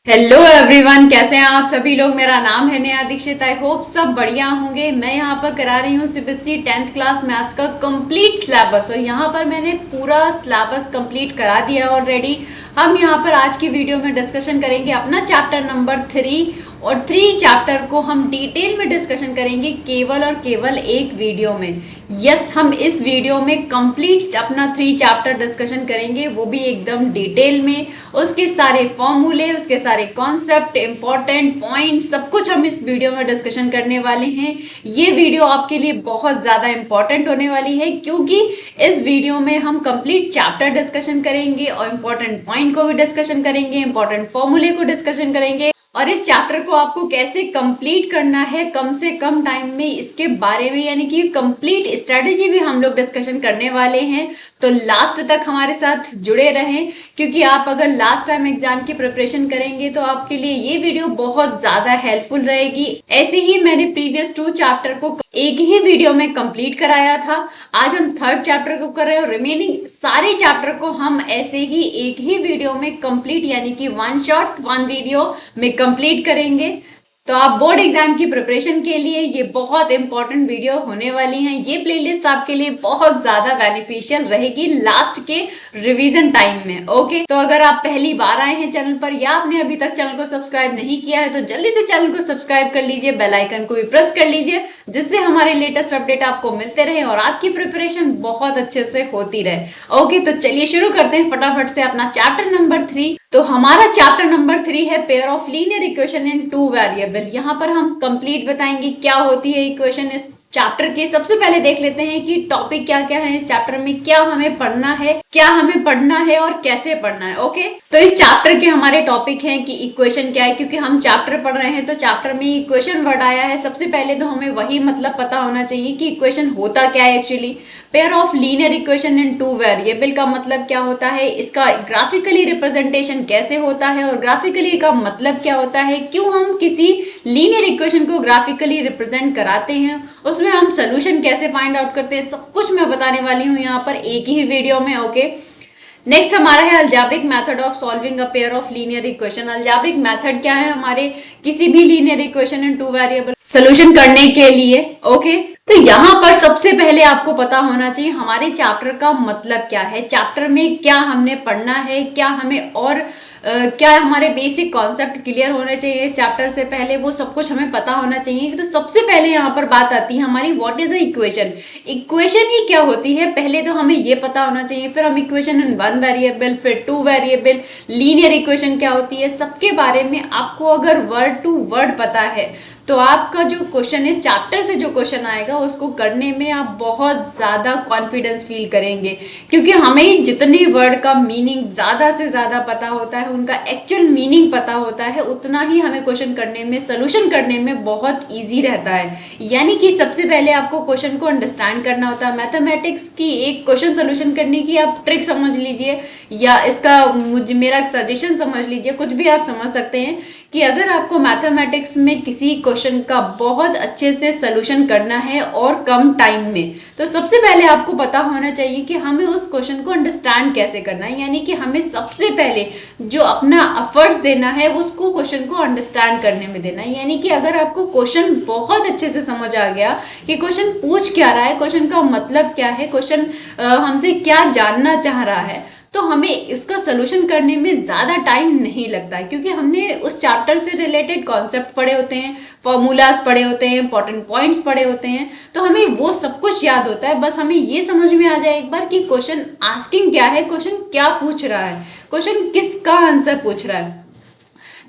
Hello everyone, कैसे हैं आप सभी लोग। मेरा नाम है नेहा दीक्षित। आई होप सब बढ़िया होंगे। मैं यहाँ पर करा रही हूँ सीबीएसई 10th क्लास मैथ्स का कंप्लीट सिलेबस और यहाँ पर मैंने पूरा सिलेबस कंप्लीट करा दिया ऑलरेडी। हम यहाँ पर आज की वीडियो में डिस्कशन करेंगे अपना चैप्टर नंबर 3 और 3 चैप्टर को हम डिटेल में डिस्कशन करेंगे केवल और केवल एक वीडियो में। यस, हम इस वीडियो में कंप्लीट अपना 3 चैप्टर डिस्कशन करेंगे, वो भी एकदम डिटेल में। उसके सारे फॉर्मूले, उसके सारे कॉन्सेप्ट, इंपॉर्टेंट पॉइंट, सब कुछ हम इस वीडियो में डिस्कशन करने वाले हैं। ये वीडियो आपके लिए बहुत ज़्यादा इंपॉर्टेंट होने वाली है क्योंकि इस वीडियो में हम कंप्लीट चैप्टर डिस्कशन करेंगे और इंपॉर्टेंट पॉइंट को भी डिस्कशन करेंगे, इंपॉर्टेंट फॉर्मूले को डिस्कशन करेंगे और इस चैप्टर को आपको कैसे कंप्लीट करना है कम से कम टाइम में, इसके बारे में यानी कि कंप्लीट स्ट्रेटेजी भी हम लोग डिस्कशन करने वाले हैं। तो लास्ट तक हमारे साथ जुड़े रहें क्योंकि आप अगर लास्ट टाइम एग्जाम की प्रिपरेशन करेंगे तो आपके लिए ये वीडियो बहुत ज्यादा हेल्पफुल रहेगी। ऐसे ही मैंने प्रीवियस 2 चैप्टर को एक ही वीडियो में कंप्लीट कराया था। आज हम 3rd चैप्टर को कर रहे हैं और रिमेनिंग सारे चैप्टर को हम ऐसे ही एक ही वीडियो में कंप्लीट यानी कि 1 शॉट 1 वीडियो में कंप्लीट करेंगे। तो आप बोर्ड एग्जाम की प्रिपरेशन के लिए ये बहुत इंपॉर्टेंट वीडियो होने वाली हैं। ये प्लेलिस्ट आपके लिए बहुत ज्यादा बेनिफिशियल रहेगी लास्ट के रिवीजन टाइम में। ओके, तो अगर आप पहली बार आए हैं चैनल पर या आपने अभी तक चैनल को सब्सक्राइब नहीं किया है तो जल्दी से चैनल को सब्सक्राइब कर लीजिए, बेल आइकन को भी प्रेस कर लीजिए जिससे हमारे लेटेस्ट अपडेट आपको मिलते रहे और आपकी प्रिपरेशन बहुत अच्छे से होती रहे। ओके, तो चलिए शुरू करते हैं फटाफट से अपना चैप्टर नंबर 3। तो हमारा चैप्टर नंबर 3 है pair of linear equation in 2 variable. यहाँ पर हम कंप्लीट बताएंगे क्या होती है इक्वेशन इस चैप्टर के। सबसे पहले देख लेते हैं कि टॉपिक क्या क्या है इस चैप्टर में, क्या हमें पढ़ना है और कैसे पढ़ना है। ओके, तो इस चैप्टर के हमारे टॉपिक हैं कि इक्वेशन क्या है। क्योंकि हम चैप्टर पढ़ रहे हैं तो चैप्टर में इक्वेशन वर्ड आया है। सबसे पहले तो हमें वही मतलब पता होना चाहिए कि इक्वेशन होता क्या है actually. Pair of linear equation in 2 variable का मतलब क्या होता है, इसका ग्राफिकली रिप्रेजेंटेशन कैसे होता है और ग्राफिकली का मतलब क्या होता है, क्यों हम किसी लीनियर इक्वेशन को ग्राफिकली रिप्रेजेंट कराते हैं, उसमें हम सोल्यूशन कैसे फाइंड आउट करते हैं, सब कुछ मैं बताने वाली हूँ यहाँ पर एक ही वीडियो में। ओके, नेक्स्ट हमारा है algebraic method of solving a pair of linear equation. Algebraic method क्या है हमारे किसी भी लीनियर इक्वेशन इन 2 वेरिएबल सोल्यूशन करने के लिए। ओके, तो यहाँ पर सबसे पहले आपको पता होना चाहिए हमारे चैप्टर का मतलब क्या है, चैप्टर में क्या हमने पढ़ना है, क्या हमें और क्या हमारे बेसिक कॉन्सेप्ट क्लियर होने चाहिए इस चैप्टर से पहले, वो सब कुछ हमें पता होना चाहिए। तो सबसे पहले यहाँ पर बात आती है हमारी what is a equation. Equation ही क्या होती है पहले तो हमें ये पता होना चाहिए, फिर हम इक्वेशन इन 1 वेरिएबल, फिर 2 वेरिएबल, लीनियर इक्वेशन क्या होती है, सबके बारे में आपको अगर वर्ड टू वर्ड पता है तो आपका जो क्वेश्चन इस चैप्टर से जो क्वेश्चन आएगा उसको करने में आप बहुत ज़्यादा कॉन्फिडेंस फील करेंगे। क्योंकि हमें जितने वर्ड का मीनिंग ज़्यादा से ज़्यादा पता होता है, उनका एक्चुअल मीनिंग पता होता है, उतना ही हमें क्वेश्चन करने में, सोल्यूशन करने में बहुत ईजी रहता है। यानी कि सबसे पहले आपको क्वेश्चन को अंडरस्टैंड करना होता है। मैथमेटिक्स की एक क्वेश्चन सोल्यूशन करने की आप ट्रिक समझ लीजिए या इसका मेरा सजेशन समझ लीजिए, कुछ भी आप समझ सकते हैं कि अगर आपको मैथमेटिक्स में किसी क्वेश्चन का बहुत अच्छे से सॉल्यूशन करना है और कम टाइम में, तो सबसे पहले आपको पता होना चाहिए कि हमें उस क्वेश्चन को अंडरस्टैंड कैसे करना है। यानी कि हमें सबसे पहले जो अपना एफर्ट्स देना है वो उसको क्वेश्चन को अंडरस्टैंड करने में देना है। यानी कि अगर आपको क्वेश्चन बहुत अच्छे से समझ आ गया कि क्वेश्चन पूछ क्या रहा है, क्वेश्चन का मतलब क्या है, क्वेश्चन हमसे क्या जानना चाह रहा है, तो हमें इसका सोल्यूशन करने में ज़्यादा टाइम नहीं लगता है। क्योंकि हमने उस चैप्टर से रिलेटेड कॉन्सेप्ट पढ़े होते हैं, फॉर्मूलाज पढ़े होते हैं, इंपॉर्टेंट पॉइंट्स पढ़े होते हैं, तो हमें वो सब कुछ याद होता है। बस हमें ये समझ में आ जाए एक बार कि क्वेश्चन आस्किंग क्या है, क्वेश्चन क्या पूछ रहा है, क्वेश्चन किसका आंसर पूछ रहा है।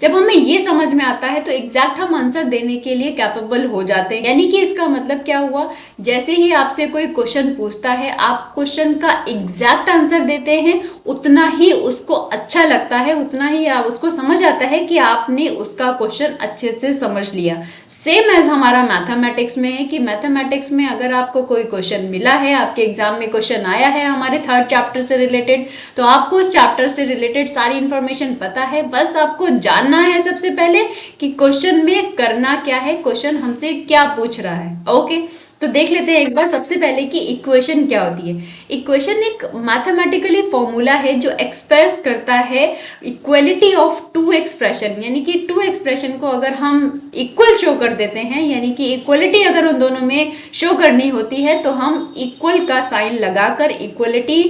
जब हमें ये समझ में आता है तो एग्जैक्ट हम आंसर देने के लिए कैपेबल हो जाते हैं। यानी कि इसका मतलब क्या हुआ, जैसे ही आपसे कोई क्वेश्चन पूछता है आप क्वेश्चन का एग्जैक्ट आंसर देते हैं, उतना ही उसको अच्छा लगता है, उतना ही आप उसको समझ आता है कि आपने उसका क्वेश्चन अच्छे से समझ लिया। सेम एज हमारा मैथमेटिक्स में है कि मैथमेटिक्स में अगर आपको कोई क्वेश्चन मिला है, आपके एग्जाम में क्वेश्चन आया है हमारे 3rd चैप्टर से रिलेटेड, तो आपको उस चैप्टर से रिलेटेड सारी इंफॉर्मेशन पता है। बस आपको जानना है सबसे पहले कि क्वेश्चन में करना क्या है, क्वेश्चन हमसे क्या पूछ रहा है। ओके, तो देख लेते हैं एक बार सबसे पहले कि इक्वेशन क्या होती है। इक्वेशन एक मैथमेटिकली फॉर्मूला है जो एक्सप्रेस करता है इक्वलिटी ऑफ टू एक्सप्रेशन, यानी कि टू एक्सप्रेशन को अगर हम इक्वल शो कर देते हैं, यानी कि इक्वलिटी अगर उन दोनों में शो करनी होती है तो हम इक्वल का साइन लगाकर इक्वलिटी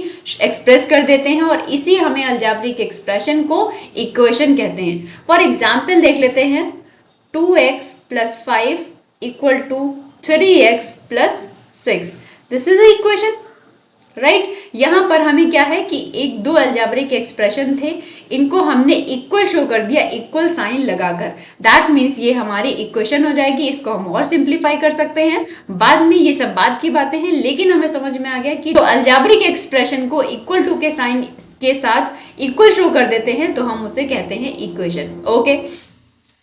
एक्सप्रेस कर देते हैं, और इसी हमें अलजेब्रिक एक्सप्रेशन को इक्वेशन कहते हैं। फॉर एग्जाम्पल देख लेते हैं, 2x + 5 = 3x + 6, this is a equation, right. यहाँ पर हमें क्या है कि एक दो अलजेब्रिक एक्सप्रेशन थे, इनको हमने इक्वल शो कर दिया इक्वल साइन लगाकर, दैट मीन्स ये हमारी इक्वेशन हो जाएगी। इसको हम और सिंप्लीफाई कर सकते हैं बाद में, ये सब बाद की बातें हैं, लेकिन हमें समझ में आ गया कि तो अलजेब्रिक एक्सप्रेशन को इक्वल टू के साइन के साथ इक्वल शो कर देते हैं तो हम उसे कहते हैं इक्वेशन। ओके,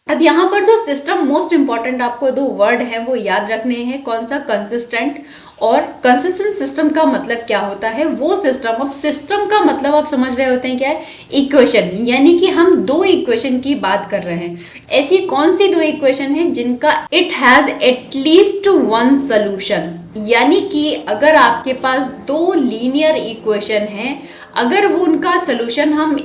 अब यहाँ पर जो सिस्टम मोस्ट इंपॉर्टेंट आपको दो वर्ड है वो याद रखने हैं, कौन सा, कंसिस्टेंट और कंसिस्टेंट सिस्टम का मतलब क्या होता है वो सिस्टम। अब सिस्टम का मतलब आप समझ रहे होते हैं क्या है, इक्वेशन, यानी कि हम दो इक्वेशन की बात कर रहे हैं। ऐसी कौन सी दो इक्वेशन है जिनका it has at least one solution, यानी कि अगर आपके पास दो लीनियर इक्वेशन है, अगर वो उनका सोल्यूशन हम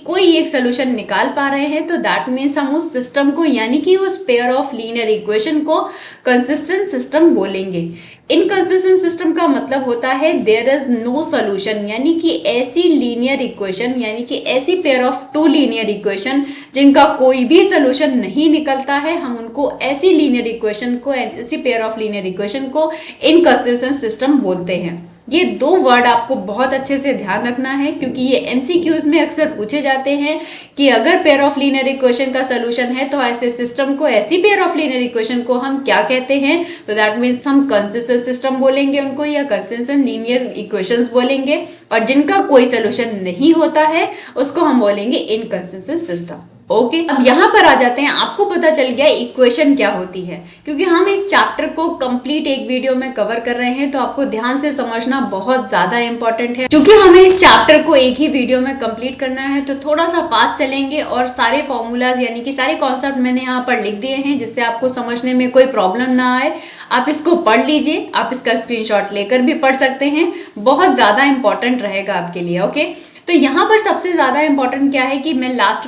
कोई एक सोल्यूशन निकाल पा रहे हैं तो दैट मीन्स हम उस सिस्टम को, यानी कि उस पेयर ऑफ लीनियर इक्वेशन को कंसिस्टेंट सिस्टम बोलेंगे। इनकंसिस्टेंट सिस्टम का मतलब होता है देयर इज नो सोल्यूशन, यानी कि ऐसी लीनियर इक्वेशन, यानी कि ऐसी pair of two linear equation जिनका कोई भी सोल्यूशन नहीं निकलता है, हम उनको ऐसी लीनियर इक्वेशन को, ऐसी पेयर ऑफ लीनियर इक्वेशन को इनकंसिस्टेंट सिस्टम बोलते हैं। ये दो वर्ड आपको बहुत अच्छे से ध्यान रखना है, क्योंकि ये एमसीक्यूज में अक्सर पूछे जाते हैं कि अगर पेयर ऑफ लीनियर इक्वेशन का सोल्यूशन है तो ऐसे सिस्टम को, ऐसी पेयर ऑफ लीनियर इक्वेशन को हम क्या कहते हैं, तो दैट मीन्स हम कंसिस्टेंट सिस्टम बोलेंगे उनको, या कंसिस्टेंट लीनियर इक्वेशंस बोलेंगे, और जिनका कोई सोल्यूशन नहीं होता है उसको हम बोलेंगे इनकंसिस्टेंट सिस्टम। ओके, अब यहाँ पर आ जाते हैं, आपको पता चल गया इक्वेशन क्या होती है, क्योंकि हम इस चैप्टर को कंप्लीट एक वीडियो में कवर कर रहे हैं तो आपको ध्यान से समझना बहुत ज्यादा इंपॉर्टेंट है। क्योंकि हमें इस चैप्टर को एक ही वीडियो में कंप्लीट करना है तो थोड़ा सा फास्ट चलेंगे, और सारे फॉर्मूलाज यानी कि सारे कॉन्सेप्ट मैंने यहाँ पर लिख दिए हैं जिससे आपको समझने में कोई प्रॉब्लम ना आए। आप इसको पढ़ लीजिए, आप इसका स्क्रीनशॉट लेकर भी पढ़ सकते हैं, बहुत ज्यादा इंपॉर्टेंट रहेगा आपके लिए। ओके, तो यहाँ पर सबसे ज्यादा इंपॉर्टेंट क्या है कि मैं लास्ट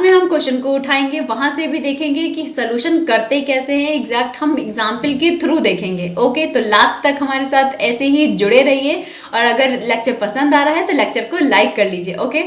में हम क्वेश्चन को उठाएंगे, वहां से भी देखेंगे कि सोल्यूशन करते कैसे हैं, एग्जैक्ट हम एग्जाम्पल के थ्रू देखेंगे। ओके, तो लास्ट तक हमारे साथ ऐसे ही जुड़े रहिए, और अगर लेक्चर पसंद आ रहा है तो लेक्चर को लाइक कर लीजिए। ओके,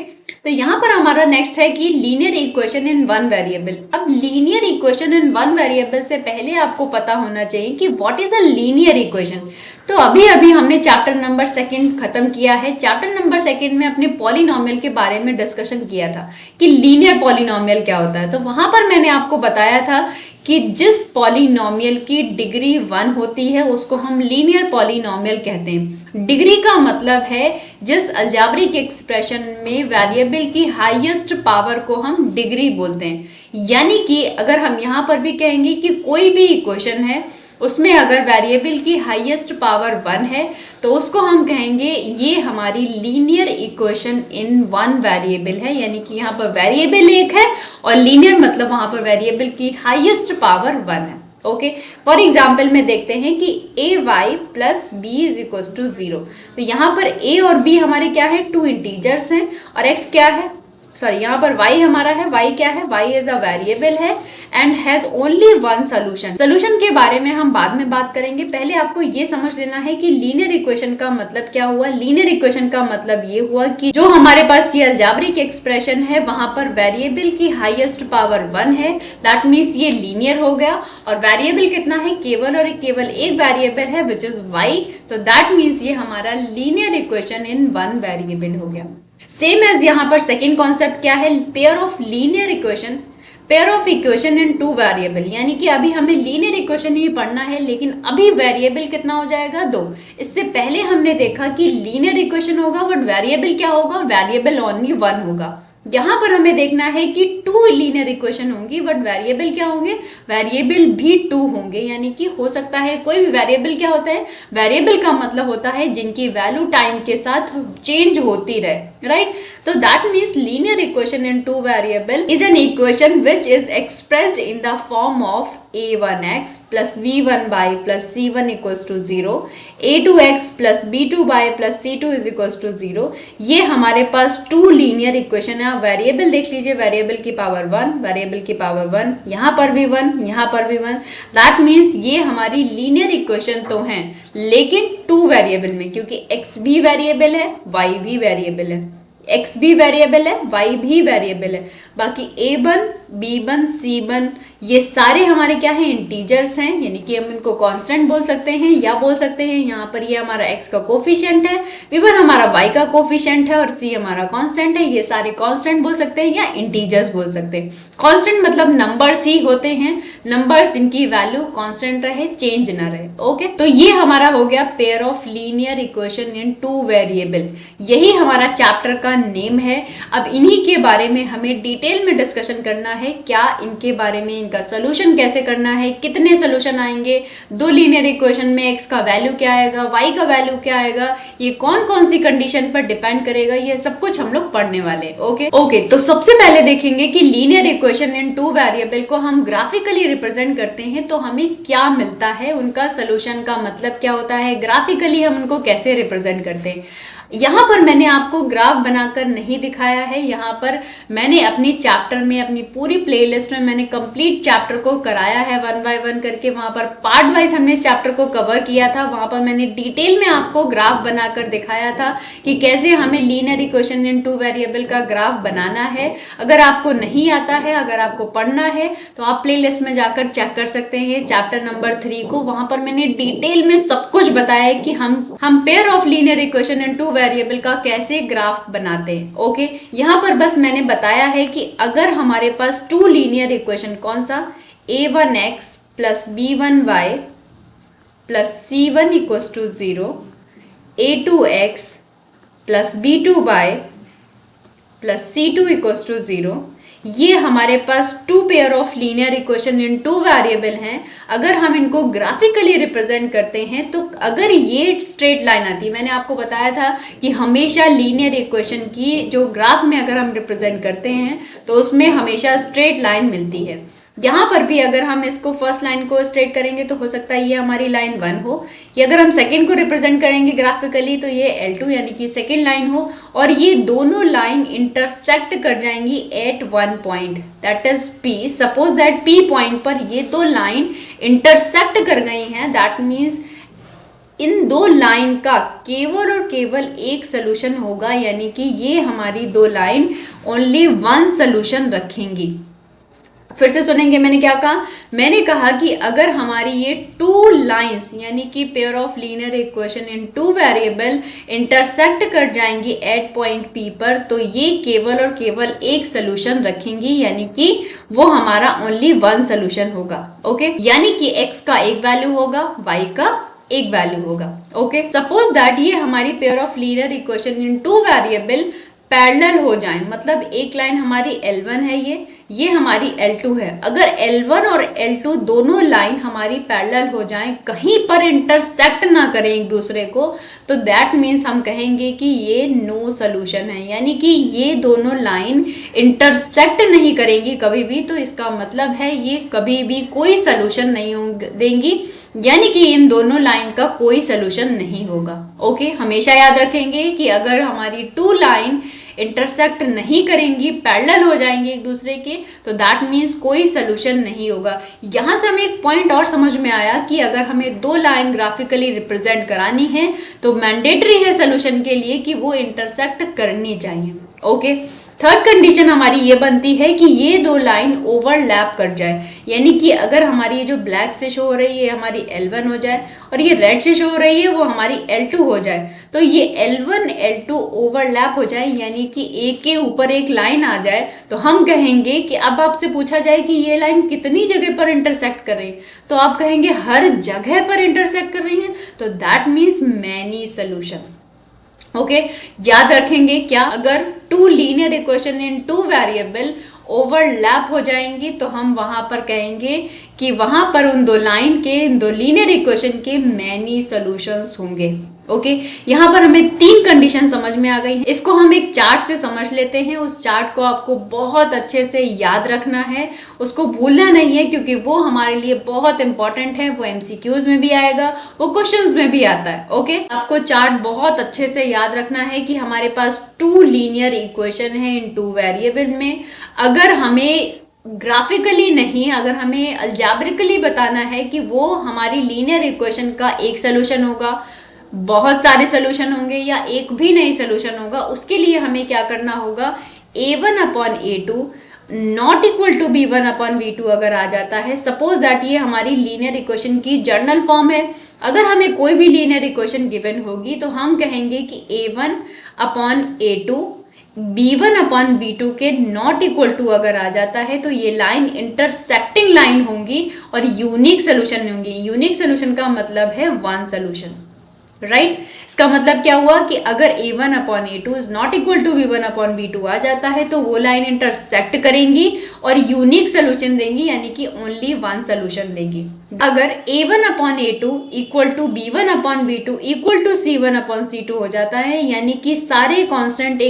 तो यहाँ पर हमारा नेक्स्ट है कि linear equation in one variable. अब linear equation in one variable से पहले आपको पता होना चाहिए कि what is a linear equation. तो अभी हमने चैप्टर नंबर 2 खत्म किया है। चैप्टर नंबर 2 में अपने पॉलिनोमियल के बारे में डिस्कशन किया था कि लीनियर पॉलिनोमियल क्या होता है। तो वहां पर मैंने आपको बताया था कि जिस पॉलिनोमियल की डिग्री 1 होती है उसको हम लीनियर पॉलिनोमियल कहते हैं। डिग्री का मतलब है जिस अलजेब्रिक एक्सप्रेशन में वेरिएबल की हाईएस्ट पावर को हम डिग्री बोलते हैं। यानी कि अगर हम यहाँ पर भी कहेंगे कि कोई भी इक्वेशन है उसमें अगर वेरिएबल की हाईएस्ट पावर 1 है तो उसको हम कहेंगे ये हमारी linear equation in one variable है, यानी कि यहाँ पर वेरिएबल एक है और लीनियर मतलब वहां पर वेरिएबल की हाईएस्ट पावर 1 है। ओके, फॉर एग्जाम्पल में देखते हैं कि ay + b = 0। तो यहाँ पर a और b हमारे क्या है, 2 इंटीजर्स हैं, और x क्या है, सॉरी यहाँ पर y हमारा है, y क्या है, y इज अ वेरिएबल है and has only one solution. Solution के बारे में हम बाद में बात करेंगे, पहले आपको ये समझ लेना है कि लीनियर इक्वेशन का मतलब क्या हुआ। लीनियर इक्वेशन का मतलब ये हुआ कि जो हमारे पास ये अलजेब्रिक एक्सप्रेशन है वहां पर वेरिएबल की हाईएस्ट पावर 1 है, दैट मीन्स ये लीनियर हो गया, और वेरिएबल कितना है, केवल और केवल एक वेरिएबल है विच इज y, तो दैट मीन्स ये हमारा linear equation in one variable हो गया। सेम एज यहाँ पर सेकेंड कॉन्सेप्ट क्या है, pair of linear equation, pair of equation in two variable, यानी कि अभी हमें लीनियर इक्वेशन ही पढ़ना है लेकिन अभी वेरिएबल कितना हो जाएगा, 2। इससे पहले हमने देखा कि लीनियर इक्वेशन होगा बट वेरिएबल क्या होगा, वेरिएबल ओनली 1 होगा। यहाँ पर हमें देखना है कि टू लीनियर इक्वेशन होंगी, बट वेरिएबल क्या होंगे, वेरिएबल भी टू होंगे। यानी कि हो सकता है कोई भी वेरिएबल, क्या होता है वेरिएबल का मतलब होता है जिनकी वैल्यू टाइम के साथ चेंज होती रहे, राइट। तो that means linear equation in two variable is an equation which is expressed in the form of a1x plus v1y plus c1 equals to 0, a2x plus b2y plus c2 is equals to 0। ये हमारे पास to linear equation है। Variable देख लीजिए, variable की power 1, variable की power 1, यहाँ पर भी 1, यहाँ पर भी 1। दैट मीन्स ये हमारी लीनियर इक्वेशन तो हैं, लेकिन टू वेरिएबल में, क्योंकि x भी वेरिएबल है, y भी वेरिएबल है। x भी वेरिएबल है, y भी वेरिएबल है। बाकी a1, b1, c1 ये सारे हमारे क्या हैं, इंटीजर्स हैं, यानी कि हम इनको कांस्टेंट बोल सकते हैं या बोल सकते हैं यहाँ पर ये हमारा x का कोफिशिएंट है, b1 हमारा y का कोफिशिएंट है और c हमारा कांस्टेंट है। ये सारे कांस्टेंट बोल सकते हैं या इंटीजर्स बोल सकते हैं। कांस्टेंट मतलब नंबर्स ही होते हैं, नंबर्स जिनकी वैल्यू कांस्टेंट रहे, चेंज ना रहे। ओके, तो ये हमारा हो गया pair of linear equation in two variable. यही हमारा चैप्टर का नेम है। अब इन्हीं के बारे में हमें डिटेल में डिस्कशन करना है, क्या इनके बारे में, इनका सोल्यूशन कैसे करना है, कितने सोल्यूशन आएंगे, दो लीनियर इक्वेशन में x का वैल्यू क्या आएगा, y का वैल्यू क्या आएगा, ये कौन कौन सी कंडीशन पर डिपेंड करेगा, ये सब कुछ हम लोग पढ़ने वाले हैं। ओके, तो सबसे पहले देखेंगे कि linear equation in two variable को हम ग्राफिकली रिप्रेजेंट करते हैं तो हमें क्या मिलता है, उनका सोल्यूशन का मतलब क्या होता है, ग्राफिकली हम उनको कैसे रिप्रेजेंट करते हैं। यहाँ पर मैंने आपको ग्राफ बनाकर नहीं दिखाया है, यहाँ पर मैंने अपनी चैप्टर में, अपनी पूरी प्लेलिस्ट में मैंने कंप्लीट चैप्टर को कराया है 1 बाय 1 करके। वहाँ पर पार्ट वाइज हमने इस चैप्टर को कवर किया था, वहाँ पर मैंने डिटेल में आपको ग्राफ बनाकर दिखाया था कि कैसे हमें linear equation in two variable का ग्राफ बनाना है। अगर आपको नहीं आता है, अगर आपको पढ़ना है तो आप प्ले लिस्ट में जाकर चेक कर सकते हैं चैप्टर नंबर 3 को। वहाँ पर मैंने डिटेल में सब कुछ बताया है कि हम pair of linear equation in two variable का कैसे ग्राफ बनाते हैं। ओके, यहाँ पर बस मैंने बताया है कि अगर हमारे पास टू लीनियर इक्वेशन, कौन सा, a1x plus b1y plus c1 equals to 0, a2x plus b2y plus c2 equals to 0, ये हमारे पास two pair of linear equation in two variable हैं। अगर हम इनको ग्राफिकली रिप्रेजेंट करते हैं तो अगर ये स्ट्रेट लाइन आती है, मैंने आपको बताया था कि हमेशा लीनियर इक्वेशन की जो ग्राफ में अगर हम रिप्रेजेंट करते हैं तो उसमें हमेशा स्ट्रेट लाइन मिलती है। यहाँ पर भी अगर हम इसको फर्स्ट लाइन को स्ट्रेट करेंगे तो हो सकता है ये हमारी लाइन 1 हो, या अगर हम सेकंड को रिप्रेजेंट करेंगे ग्राफिकली तो ये L2 यानी कि सेकंड लाइन हो, और ये दोनों लाइन इंटरसेक्ट कर जाएंगी at one point, that is P। Suppose that P point पर ये दो लाइन इंटरसेक्ट कर गई हैं, दैट मीन्स इन दो लाइन का केवल और केवल एक सोल्यूशन होगा, यानी कि ये हमारी दो लाइन ओनली वन सोल्यूशन रखेंगी। फिर से सुनेंगे, मैंने क्या कहा, मैंने कहा कि अगर हमारी ये टू लाइंस यानी कि pair of linear equation in two variable intersect कर जाएंगी एट पॉइंट P पर, तो ये केवल और केवल एक सोल्यूशन रखेंगी, यानी कि वो हमारा ओनली वन सोल्यूशन होगा। ओके, यानी कि x का एक वैल्यू होगा, y का एक वैल्यू होगा। ओके, सपोज दैट ये हमारी pair of linear equation in two variable parallel हो जाए, मतलब एक लाइन हमारी L1 है, ये हमारी L2 है। अगर L1 और L2 दोनों लाइन हमारी पैरेलल हो जाएं, कहीं पर इंटरसेक्ट ना करें एक दूसरे को, तो दैट मीन्स हम कहेंगे कि ये नो सोल्यूशन है, यानी कि ये दोनों लाइन इंटरसेक्ट नहीं करेंगी कभी भी, तो इसका मतलब है ये कभी भी कोई सोल्यूशन नहीं देंगी, यानी कि इन दोनों लाइन का कोई सोल्यूशन नहीं होगा। ओके, हमेशा याद रखेंगे कि अगर हमारी टू लाइन इंटरसेक्ट नहीं करेंगी, पैरेलल हो जाएंगे एक दूसरे के, तो दैट मीन्स कोई सोल्यूशन नहीं होगा। यहाँ से हमें एक पॉइंट और समझ में आया कि अगर हमें दो लाइन ग्राफिकली रिप्रेजेंट करानी है तो मैंडेटरी है सोल्यूशन के लिए कि वो इंटरसेक्ट करनी चाहिए। ओके, थर्ड कंडीशन हमारी ये बनती है कि ये दो लाइन ओवरलैप कर जाए, यानी कि अगर हमारी ये जो ब्लैक से शो हो रही है हमारी L1 हो जाए और ये रेड से शो हो रही है वो हमारी L2 हो जाए, तो ये L1 L2 ओवरलैप हो जाए, यानी कि एक के ऊपर एक लाइन आ जाए, तो हम कहेंगे कि अब आपसे पूछा जाए कि ये लाइन कितनी जगह पर इंटरसेक्ट कर रही है, तो आप कहेंगे हर जगह पर इंटरसेक्ट कर रही है, तो that means many solution. Okay याद रखेंगे क्या, अगर two linear equation in two variable overlap हो जाएंगी तो हम वहां पर कहेंगे कि वहां पर उन दो लाइन के, इन दो लीनियर इक्वेशन के मैनी सॉल्यूशंस होंगे। ओके यहाँ पर हमें तीन कंडीशन समझ में आ गई है। इसको हम एक चार्ट से समझ लेते हैं। उस चार्ट को आपको बहुत अच्छे से याद रखना है, उसको भूलना नहीं है, क्योंकि वो हमारे लिए बहुत इंपॉर्टेंट है। वो एमसीक्यूज में भी आएगा, वो क्वेश्चंस में भी आता है। ओके आपको चार्ट बहुत अच्छे से याद रखना है कि हमारे पास टू लीनियर इक्वेशन है इन टू वेरिएबल में। अगर हमें ग्राफिकली नहीं, अगर हमें अलजेब्रिकली बताना है कि वो हमारी लीनियर इक्वेशन का एक सोल्यूशन होगा, बहुत सारे सोल्यूशन होंगे, या एक भी नहीं सोल्यूशन होगा, उसके लिए हमें क्या करना होगा, a1 upon a2 not equal to b1 upon b2 अगर आ जाता है, सपोज दैट ये हमारी लीनियर इक्वेशन की जर्नल फॉर्म है। अगर हमें कोई भी लीनियर इक्वेशन गिवन होगी तो हम कहेंगे कि a1 upon a2 b1 upon b2 के नॉट इक्वल टू अगर आ जाता है तो ये लाइन इंटरसेक्टिंग लाइन होंगी और यूनिक सोल्यूशन होंगी। यूनिक सोल्यूशन का मतलब है वन सोल्यूशन, राइट इसका मतलब क्या हुआ कि अगर a1 upon a2 is not equal to b1 upon b2 आ जाता है तो वो लाइन इंटरसेक्ट करेंगी और यूनिक सोल्यूशन देंगी, यानी कि ओनली वन सोल्यूशन देगी। अगर a1 upon a2 equal to b1 upon b2 equal to c1 upon c2 हो जाता है, यानी कि सारे कांस्टेंट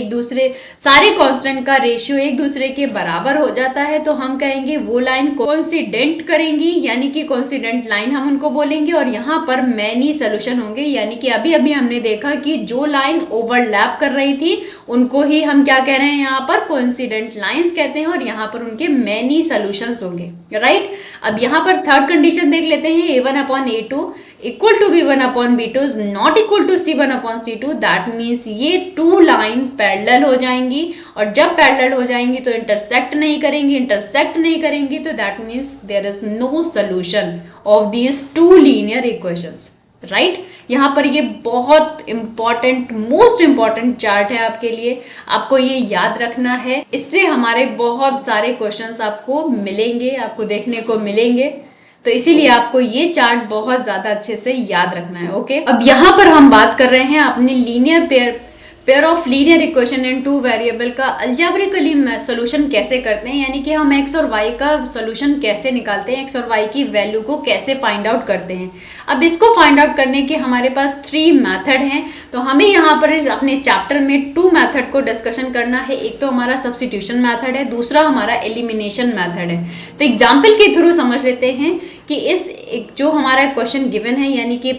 का रेशियो एक दूसरे के बराबर हो जाता है, तो हम कहेंगे वो लाइन कोइंसिडेंट करेंगी, यानी कि कोइंसिडेंट लाइन हम उनको बोलेंगे। और यहाँ पर मैनी सोल्यूशन होंगे, यानी कि अभी अभी हमने देखा कि जो लाइन ओवरलैप कर रही थी उनको ही हम क्या कह रहे हैं, यहाँ पर कोइंसिडेंट लाइंस कहते हैं, और यहाँ पर उनके मैनी सोल्यूशंस होंगे, राइट। अब यहाँ पर थर्ड कंडीशन देख लेते हैं, a1 upon a2 equal to b1 upon b2 is not equal to c1 upon c2। That means ये टू लाइन पैरेलल हो जाएंगी, और जब पैरेलल हो जाएंगी तो इंटरसेक्ट नहीं करेंगी, तो that means there is no solution of these two linear equations, right. यहाँ पर ये बहुत इंपॉर्टेंट, मोस्ट इंपॉर्टेंट चार्ट है आपके लिए, आपको ये याद रखना है। इससे हमारे बहुत सारे क्वेश्चंस आपको मिलेंगे, आपको देखने को मिलेंगे, तो इसीलिए आपको ये चार्ट बहुत ज्यादा अच्छे से याद रखना है। ओके अब यहाँ पर हम बात कर रहे हैं अपनी linear pair of linear equation in two variable का अलजेब्रिकली सोल्यूशन कैसे करते हैं, यानी कि हम x और y का सोल्यूशन कैसे निकालते हैं, x और y की वैल्यू को कैसे फाइंड आउट करते हैं। अब इसको फाइंड आउट करने के हमारे पास 3 मेथड हैं, तो हमें यहाँ पर अपने चैप्टर में 2 मेथड को डिस्कशन करना है। एक तो हमारा सब्स्टिट्यूशन मेथड है, दूसरा हमारा एलिमिनेशन मेथड है। तो एग्जाम्पल के थ्रू समझ लेते हैं कि इस जो हमारा क्वेश्चन गिवन है, यानी कि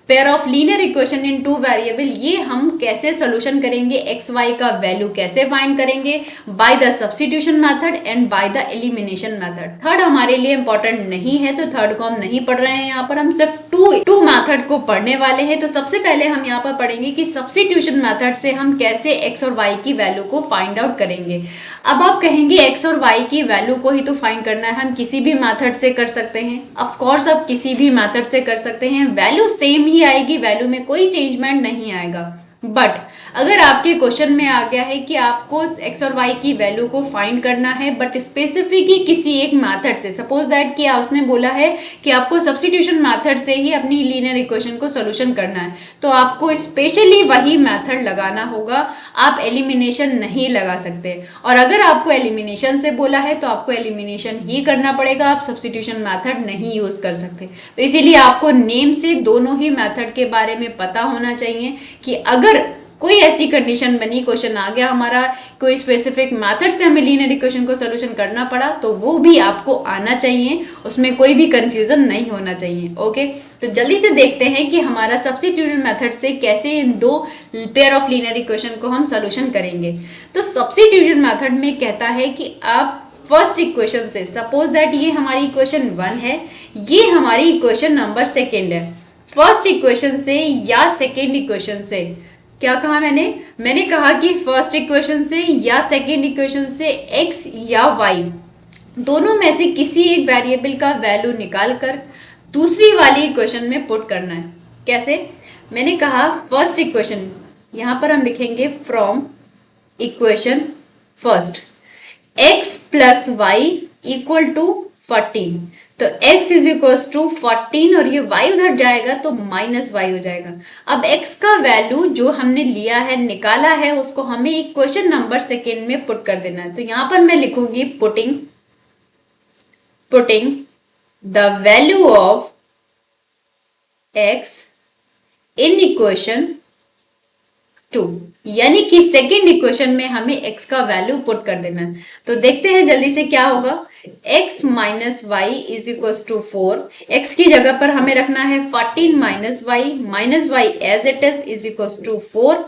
pair of linear equation in two variable, ये हम कैसे सोल्यूशन करेंगे, एक्स वाई का वैल्यू कैसे फाइंड करेंगे, by the substitution method and by the elimination method. Third हमारे लिए इंपॉर्टेंट नहीं है, तो थर्ड को हम नहीं पढ़ रहे हैं, यहाँ पर हम सिर्फ टू मेथड को पढ़ने वाले हैं। तो सबसे पहले हम यहाँ पर पढ़ेंगे कि सब्स्टिट्यूशन मेथड से हम कैसे एक्स और वाई की वैल्यू को फाइंड आउट करेंगे। अब आप कहेंगे एक्स और वाई की वैल्यू को ही तो फाइंड करना है, हम किसी भी मेथड से कर सकते हैं। ऑफ कोर्स आप किसी भी मेथड से कर सकते हैं, वैल्यू सेम ही आएगी, वैल्यू में कोई चेंजमेंट नहीं आएगा। बट अगर आपके क्वेश्चन में आ गया है कि आपको एक्स और वाई की वैल्यू को फाइंड करना है, बट स्पेसिफिकली किसी एक मेथड से, सपोज दैट कि उसने बोला है कि आपको सब्स्टिट्यूशन मेथड से ही अपनी लीनियर इक्वेशन को सोल्यूशन करना है, तो आपको स्पेशली वही मेथड लगाना होगा, आप एलिमिनेशन नहीं लगा सकते। और अगर आपको एलिमिनेशन से बोला है तो आपको एलिमिनेशन ही करना पड़ेगा, आप सब्स्टिट्यूशन मेथड नहीं यूज कर सकते। तो इसीलिए आपको नेम से दोनों ही मेथड के बारे में पता होना चाहिए कि अगर कोई ऐसी कंडीशन बनी, क्वेश्चन आ गया हमारा, कोई स्पेसिफिक मेथड से हमें लीनियर इक्वेशन को सोल्यूशन करना पड़ा, तो वो भी आपको आना चाहिए, उसमें कोई भी कंफ्यूजन नहीं होना चाहिए। ओके तो जल्दी से देखते हैं कि हमारा सब्स्टिट्यूशन मेथड से कैसे इन दो पेयर ऑफ लीनियर इक्वेशन को हम सोल्यूशन करेंगे। तो सब्स्टिट्यूशन मेथड में कहता है कि आप फर्स्ट इक्वेशन से, सपोज दैट ये हमारी इक्वेशन 1 है, ये हमारी इक्वेशन नंबर 2 है, फर्स्ट इक्वेशन से या सेकेंड इक्वेशन से, क्या कहा मैंने कहा कि फर्स्ट इक्वेशन से या सेकेंड इक्वेशन से x या y दोनों में से किसी एक वेरिएबल का वैल्यू निकालकर दूसरी वाली इक्वेशन में पुट करना है। कैसे? मैंने कहा फर्स्ट इक्वेशन, यहाँ पर हम लिखेंगे from equation first x plus y equal to 14। तो x इज इक्वल्स टू 14 और ये y उधर जाएगा तो माइनस y हो जाएगा। अब x का वैल्यू जो हमने लिया है निकाला है उसको हमें एक क्वेश्चन नंबर सेकेंड में पुट कर देना है। तो यहां पर मैं लिखूंगी putting the value of x in equation 2, यानी कि सेकेंड इक्वेशन में हमें x का वैल्यू पुट कर देना है। तो देखते हैं जल्दी से क्या होगा। x minus y is equal to 4, x की जगह पर हमें रखना है 14 minus y as it is equal to 4,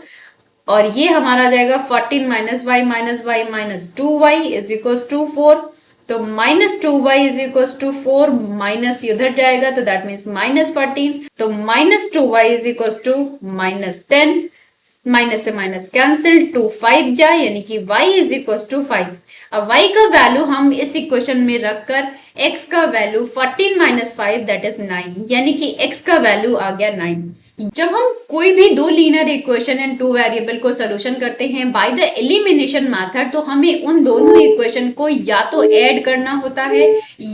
और ये हमारा जाएगा 14 minus y minus 2y is equal to 4। तो minus 2y is equal to 4, minus इधर जाएगा तो दैट मीन्स माइनस 14। तो minus 2y is equal to minus 10, minus से माइनस कैंसिल, 2 5 जाए यानी कि y इज इक्वल टू 5। अब y का वैल्यू हम इस इक्वेशन में रखकर x का वैल्यू 14 माइनस 5 दैट इज 9, यानी कि x का वैल्यू आ गया 9। जब हम कोई भी दो linear equation and two variable को सोल्यूशन करते हैं बाय द एलिमिनेशन मेथड, तो हमें उन दोनों इक्वेशन को या तो ऐड करना होता है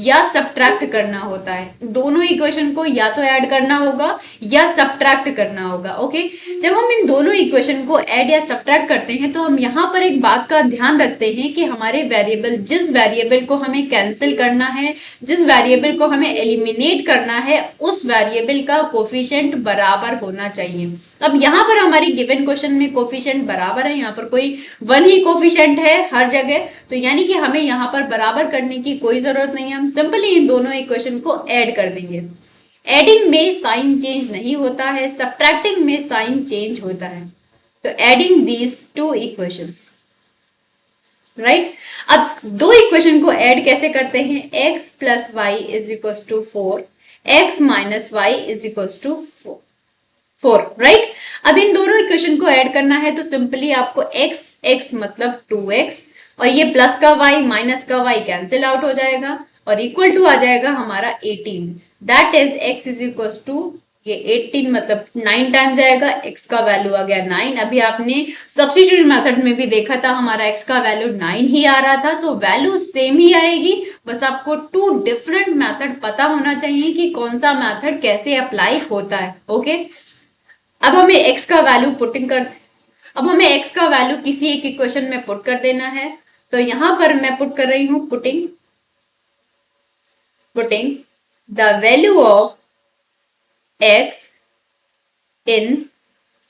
या सब्ट्रैक्ट करना होता है। दोनों इक्वेशन को या तो ऐड करना होगा या सब्ट्रैक्ट करना होगा। ओके, जब हम इन दोनों इक्वेशन को ऐड या सब्ट्रैक्ट करते हैं तो हम यहाँ पर एक बात का ध्यान रखते हैं कि हमारे वेरिएबल, जिस वेरिएबल को हमें कैंसिल करना है, जिस वेरिएबल को हमें एलिमिनेट करना है, उस वेरिएबल का कोफिशिएंट बराबर होना चाहिए। अब यहाँ पर हमारी गिवन क्वेश्चन में कोफिशिएंट बराबर है, यहाँ पर कोई वन ही कोफिशिएंट है हर जगह, तो यानी कि हमें यहाँ पर बराबर करने की कोई जरूरत नहीं है। हम सिंपली इन दोनों इक्वेशन को ऐड कर देंगे। एडिंग में साइन चेंज नहीं होता है, सब्ट्रैक्टिंग में साइन चेंज होता है। तो adding these two equations, right. अब दो इक्वेशन को ऐड कैसे करते हैं, x plus y is equal to 4, x minus y is equal to 4, right. अब इन दोनों इक्वेशन को ऐड करना है तो सिंपली आपको x मतलब 2x और ये प्लस का y माइनस का y कैंसिल आउट हो जाएगा और इक्वल टू आ जाएगा हमारा 18, that is x is equal to, ये 18 मतलब 9 टाइम जाएगा, x का वैल्यू आ गया 9। अभी आपने सब्स्टिट्यूशन मेथड में भी देखा था हमारा x का वैल्यू 9 ही आ रहा था, तो वैल्यू सेम ही आएगी, बस आपको टू डिफरेंट मेथड पता होना चाहिए कि कौन सा मेथड कैसे अप्लाई होता है। ओके, अब हमें x का वैल्यू अब हमें x का वैल्यू किसी एक इक्वेशन में पुट कर देना है। तो यहां पर मैं पुट कर रही हूं putting the value of x in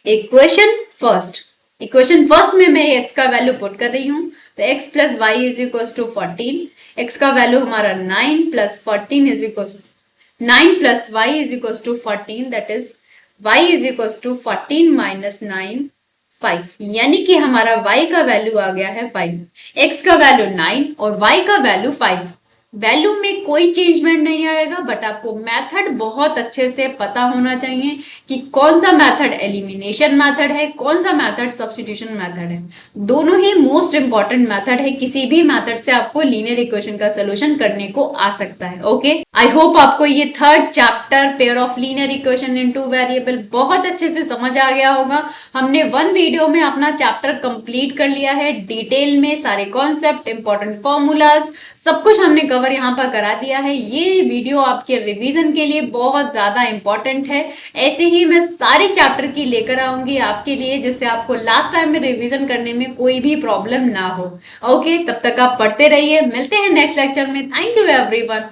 equation first में मैं x का वैल्यू पुट कर रही हूं। तो x plus y is equal to 14, x का वैल्यू हमारा 9 plus 14 is equal 9 plus y is equal to 14, that is y is equal to 14 minus 9 5, यानी कि हमारा y का वैल्यू आ गया है 5, x का वैल्यू 9 और y का वैल्यू 5। वैल्यू में कोई चेंजमेंट नहीं आएगा, बट आपको मेथड बहुत अच्छे से पता होना चाहिए कि कौन सा मेथड एलिमिनेशन मेथड है, कौन सा मेथड सब्स्टिट्यूशन मेथड है। दोनों ही मोस्ट इंपॉर्टेंट मेथड है, किसी भी मेथड से आपको लीनियर इक्वेशन का सोल्यूशन करने को आ सकता है। ओके, आई होप आपको ये third chapter pair of linear equation in two variable बहुत अच्छे से समझ आ गया होगा। हमने वन वीडियो में अपना चैप्टर कंप्लीट कर लिया है, डिटेल में सारे कॉन्सेप्ट, इंपॉर्टेंट फॉर्मूलाज, सब कुछ हमने कवर यहाँ पर करा दिया है। ये वीडियो आपके रिवीजन के लिए बहुत ज्यादा इंपॉर्टेंट है। ऐसे ही मैं सारे चैप्टर की लेकर आऊंगी आपके लिए, जिससे आपको लास्ट टाइम में रिवीजन करने में कोई भी प्रॉब्लम ना हो। ओके, तब तक आप पढ़ते रहिए, मिलते हैं नेक्स्ट लेक्चर में। Thank you everyone.